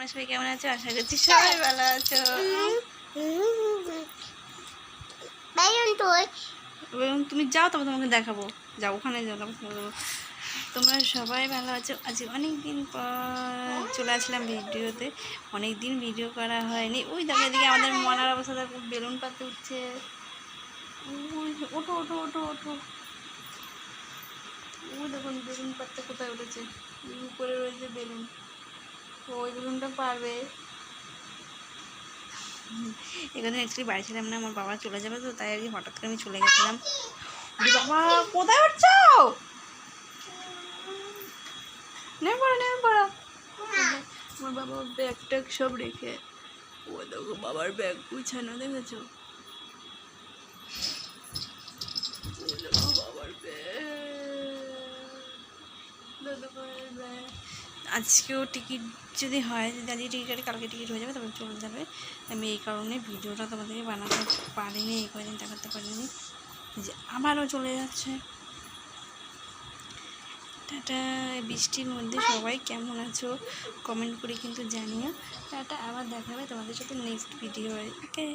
তোমরা সবাই কেমন আছো? আশা করছি সবাই ভালো আছো। তুমি যাও, তবে তোমাকে দেখাবো। যাও ওখানে যাও, তোমরা সবাই ভালো আছো? আজ অনেক দিন পর চলে আসলাম ভিডিওতে। অনেক দিন ভিডিও করা হয়নি। ওই দেখো এদিকে আমাদের মনার অবস্থা দেখো, বেলুন পাতে উঠছে। ওঠো ওঠো ওঠো ওঠো। ওই দেখুন বেলুন পাতটা কোথায় উঠেছে, উপরে রয়েছে বেলুন। ওই বেলুনটা পারবে। এখানে অ্যাকচুয়ালি বাড়ি ছিলাম না, আমার বাবা চলে যাবে তো, তাই আর কি হঠাৎ করে আমি চলে গেছিলাম। বাবা কোথায় উঠছো? নেমে পড়ো নেমে পড়ো। আমার বাবা ব্যাগ ট্যাগ সব রেখে, ও দেখো বাবার ব্যাগ গুছানো, দেখেছো? বাবার ব্যাগ। আজকেও টিকিট যদি হয়, যদি আজকে টিকিট কাটে কালকে টিকিট হয়ে যাবে, তারপর চলে যাবে। আমি এই কারণে ভিডিওটা তোমাদেরকে বানাতে পারিনি, এই কদিন দেখাতে পারিনি যে আমারও চলে যাচ্ছে। টাটা। বৃষ্টির মধ্যে সবাই কেমন আছো কমেন্ট করে কিন্তু জানিও। টাটা, আবার দেখা হবে তোমাদের সাথে নেক্সট ভিডিও। ওকে।